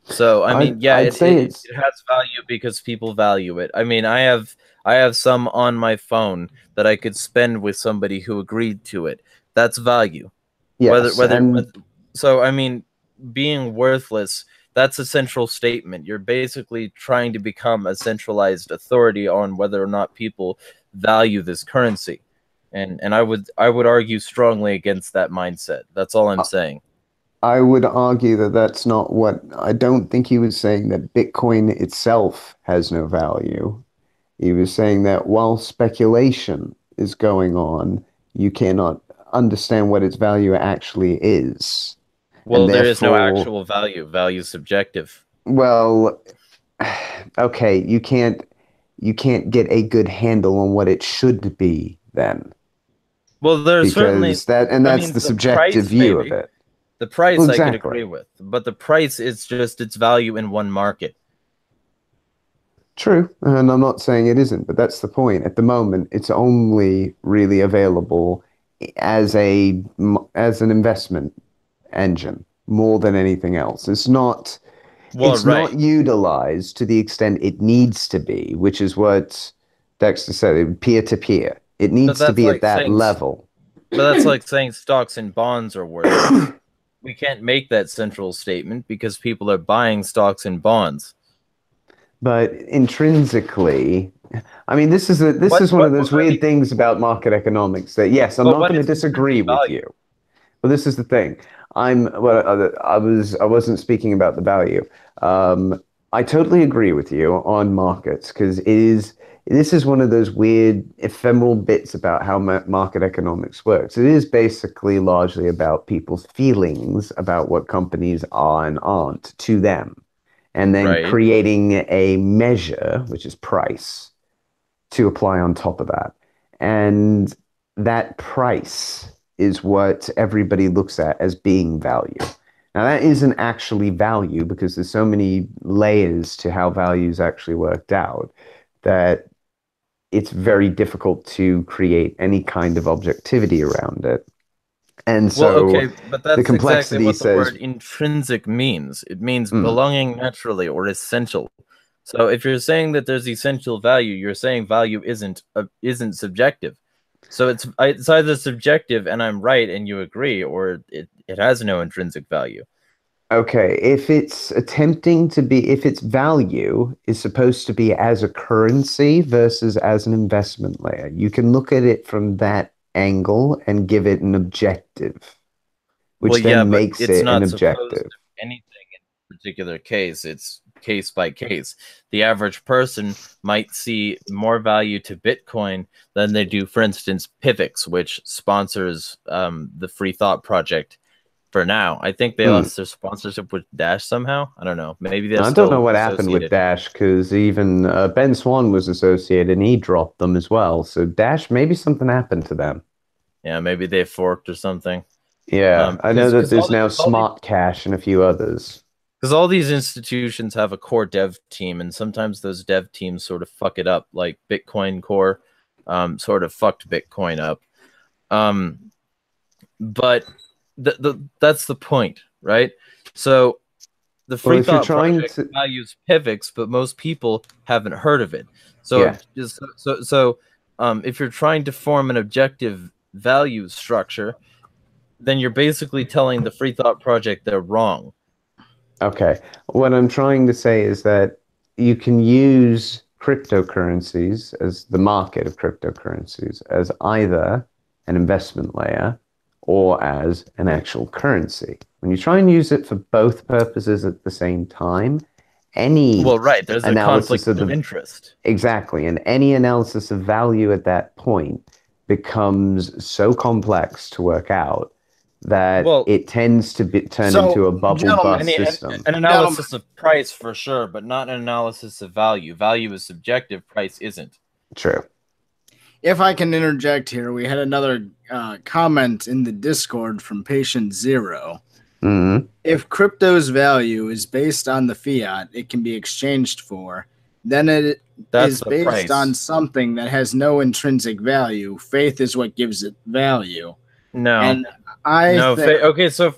So, I mean, yeah, it has value because people value it. I mean, I have some on my phone that I could spend with somebody who agreed to it. That's value. Yes, so, I mean, being worthless, that's a central statement. You're basically trying to become a centralized authority on whether or not people value this currency. And I would argue strongly against that mindset. That's all I'm saying. I would argue that that's not what I don't think he was saying that Bitcoin itself has no value. He was saying that while speculation is going on, you cannot understand what its value actually is. Well, And there is no therefore, actual value. Value is subjective. well, okay, you can't get a good handle on what it should be then, Well, there's certainly. because that's the The subjective price, view of maybe. it. The price Well, I could exactly. agree with, but the price is just its value in one market. True, and I'm not saying it isn't, but that's the point. At the moment, it's only really available as as an investment engine more than anything else. Well, It's not right. utilized to the extent it needs to be, which is what Dexter said, peer to peer. It But needs to that's be at like that saying, level. but that's like saying stocks and bonds are worthless. We can't make that central statement because people are buying stocks and bonds. But intrinsically, I mean, this What? is one of those I weird mean, things about market economics that yes, I'm but not what going to is disagree intrinsic with value? you. Well, this is the thing. I wasn't speaking about the value. I totally agree with you on markets because this is one of those weird ephemeral bits about how market economics works. It is basically largely about people's feelings about what companies are and aren't to them, and then Right. creating a measure, which is price, to apply on top of that. And that price is what everybody looks at as being value. Now, that isn't actually value because there's so many layers to how value is actually worked out that it's very difficult to create any kind of objectivity around it. And Well, so okay, but the that's exactly complexity what the says, word intrinsic means. It means mm, belonging naturally or essential. So if you're saying that there's essential value, you're saying value isn't subjective. So it's either subjective and I'm right and you agree, or it has no intrinsic value. okay, if its value is supposed to be as a currency versus as an investment layer, you can look at it from that angle and give it an objective, Well, which yeah, then but makes it's it an not supposed objective. to be anything in a particular case. It's case by case. The average person might see more value to Bitcoin than they do, for instance, Pivx, which sponsors the Free Thought Project for now. I think they Hmm. lost their sponsorship with Dash somehow. I don't know. Maybe they're I don't know still what happened with associated. Dash because even Ben Swan was associated and he dropped them as well. So Dash, maybe something happened to them. Yeah, maybe they forked or something. Yeah, I know that Because there's now Smart Cash and a few others. all these institutions have a core dev team, and sometimes those dev teams sort of fuck it up, like Bitcoin Core sort of fucked Bitcoin up. Um, but that's the point, right? So the Well, Free if you're Thought trying Project to, values Pivx, but most people haven't heard of it. yeah. If you're trying to form an objective value structure, then you're basically telling the Free Thought Project they're wrong. Okay. What I'm trying to say is that you can use cryptocurrencies as the market of cryptocurrencies as either an investment layer or as an actual currency. When you try and use it for both purposes at the same time, any Well, right, there's a analysis conflict of of the interest. exactly, and any analysis of value at that point becomes so complex to work out that Well, it tends to turn So, into a bubble gentlemen, bust any system. an gentlemen, analysis of price for sure, but not an analysis of value. Value is subjective, price isn't. True. if I can interject here, we had another comment in the Discord from Patient Zero. Hmm. If crypto's value is based on the fiat it can be exchanged for, then it That's is the based on price. something that has no intrinsic value. Faith is what gives it value. No, And I no. think Okay, so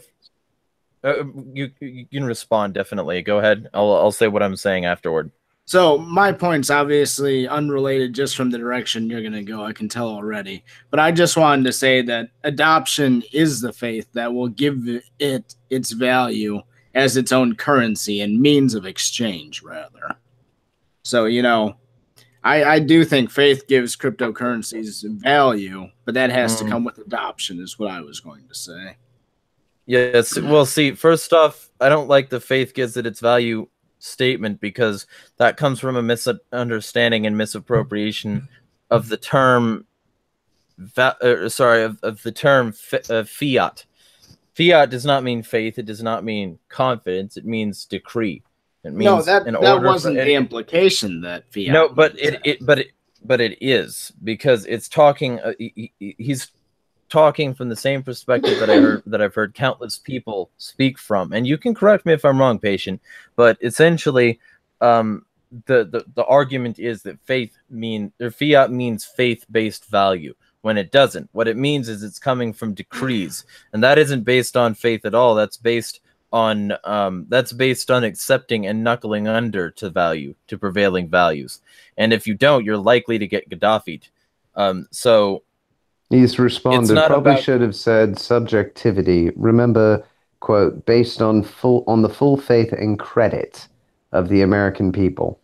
you can respond definitely. Go ahead. I'll say what I'm saying afterward. so. My point's obviously unrelated just from the direction you're going to go. I can tell already. But I just wanted to say that adoption is the faith that will give it its value as its own currency and means of exchange, rather. So, I do think faith gives cryptocurrencies value, but that has to Mm. come with adoption, is what I was going to say. Yes. Well, see, first off, I don't like the faith gives it its value statement because that comes from a misunderstanding and misappropriation of the term. Of the term fiat. Fiat does not mean faith. It does not mean confidence. It means decree. It means No, that wasn't the implication that fiat. No, but it is, because it's talking. He's talking from the same perspective that I've heard countless people speak from, and you can correct me if I'm wrong, patient. But essentially, the argument is that fiat means faith-based value, when it doesn't. What it means is it's coming from decrees, and that isn't based on faith at all. That's based on accepting and knuckling under to prevailing values. And if you don't, you're likely to get Gaddafi'd. So he's responded. Probably should have said subjectivity. Remember, quote, based on the full faith and credit of the American people.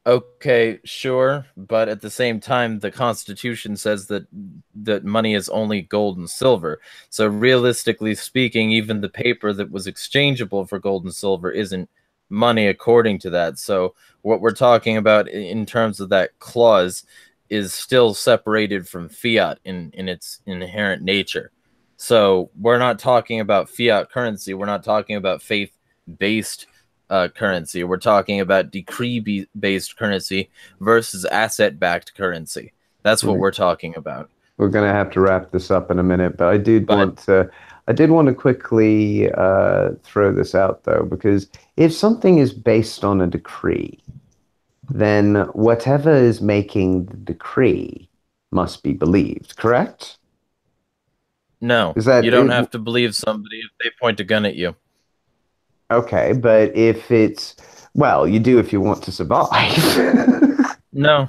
Okay, sure, but at the same time, the Constitution says that money is only gold and silver. So realistically speaking, even the paper that was exchangeable for gold and silver isn't money according to that. So what we're talking about in terms of that clause is still separated from fiat in its inherent nature. So we're not talking about fiat currency. We're not talking about faith-based currency. We're talking about decree-based currency versus asset-backed currency. That's what we're talking about. We're going to have to wrap this up in a minute, but I did want to quickly throw this out, though, because if something is based on a decree, then whatever is making the decree must be believed, correct? No, you don't have to believe somebody if they point a gun at you. Okay, but if it's, well, you do if you want to survive. No,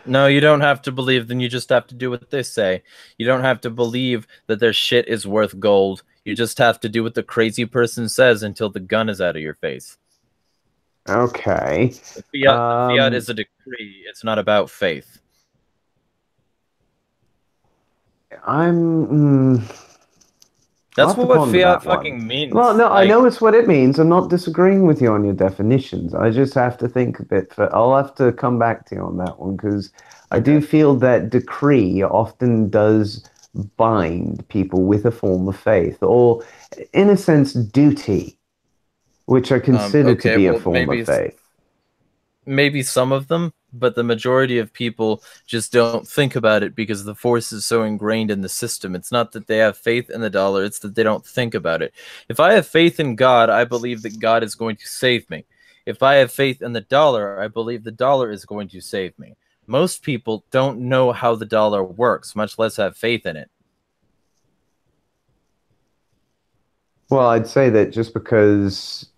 you don't have to believe them. You just have to do what they say. You don't have to believe that their shit is worth gold. You just have to do what the crazy person says until the gun is out of your face. Okay. The fiat is a decree. It's not about faith. That's what fiat fucking means. Well, no, I know it's what it means. I'm not disagreeing with you on your definitions. I just have to think a bit. I'll have to come back to you on that one, because I do feel that decree often does bind people with a form of faith, or, in a sense, duty, which I consider to be a form of faith. Maybe some of them, but the majority of people just don't think about it because the force is so ingrained in the system. It's not that they have faith in the dollar, it's that they don't think about it. If I have faith in God, I believe that God is going to save me. If I have faith in the dollar, I believe the dollar is going to save me. Most people don't know how the dollar works, much less have faith in it. Well, I'd say that just because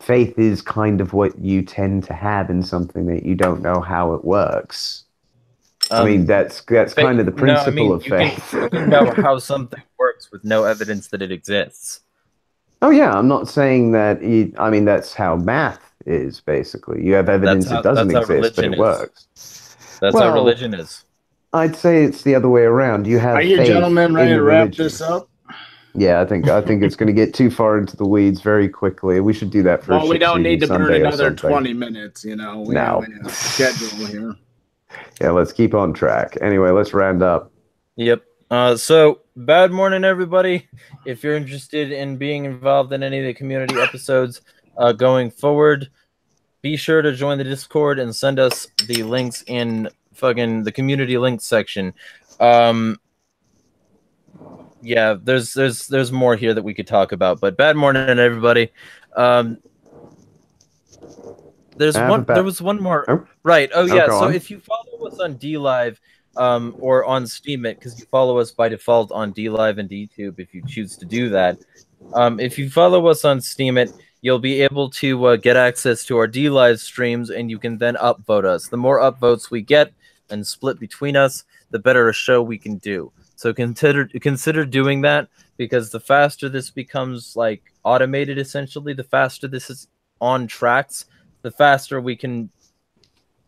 faith is kind of what you tend to have in something that you don't know how it works. That's kind of the principle of faith. You can know how something works with no evidence that it exists. Oh yeah, I'm not saying that. That's how math is, basically. You have evidence it doesn't exist, but it works. That's how religion is. I'd say it's the other way around. You have. Are you gentlemen ready to wrap this up? Yeah, I think it's going to get too far into the weeds very quickly. We should do that for. Well, we don't need to burn another 20 minutes. We have a schedule here. Yeah, let's keep on track. Anyway, let's round up. Yep. So, bad morning, everybody. If you're interested in being involved in any of the community episodes going forward, be sure to join the Discord and send us the links in the community links section. Yeah, there's more here that we could talk about, but bad morning, everybody. There was one more. Oh. Right. Oh, yeah. So on. if you follow us on DLive or on Steemit, because you follow us by default on DLive and DTube if you choose to do that. If you follow us on Steemit, you'll be able to get access to our DLive streams, and you can then upvote us. The more upvotes we get and split between us, the better a show we can do. So consider doing that, because the faster this becomes like automated, essentially, the faster this is on tracks, the faster we can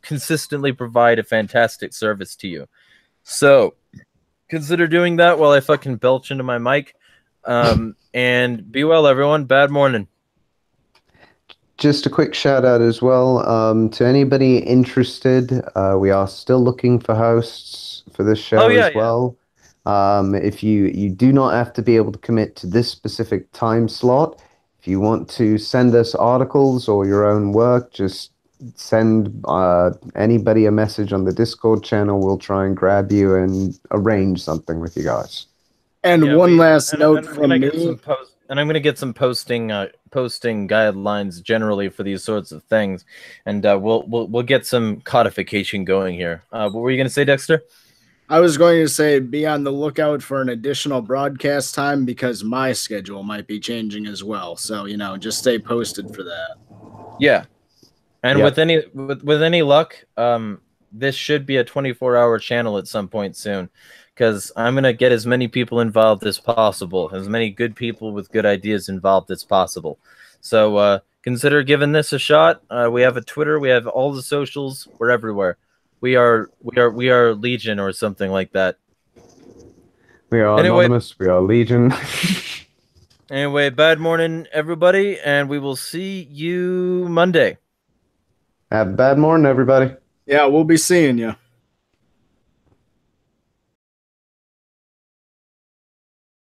consistently provide a fantastic service to you. So consider doing that while I fucking belch into my mic. And be well, everyone. Bad morning. Just a quick shout out as well to anybody interested. We are still looking for hosts for this show as well. If you do not have to be able to commit to this specific time slot, if you want to send us articles or your own work, just send anybody a message on the Discord channel. We'll try and grab you and arrange something with you guys. And one last note from me. And I'm going to get some posting guidelines generally for these sorts of things, and we'll get some codification going here. What were you going to say, Dexter? I was going to say be on the lookout for an additional broadcast time because my schedule might be changing as well. So, just stay posted for that. Yeah. And with any luck, this should be a 24-hour channel at some point soon, because I'm going to get as many people involved as possible, as many good people with good ideas involved as possible. So consider giving this a shot. We have a Twitter, we have all the socials, we're everywhere. We are Legion or something like that. We are anonymous. We are Legion. Anyway, bad morning, everybody, and we will see you Monday. Have a bad morning, everybody. Yeah, we'll be seeing you.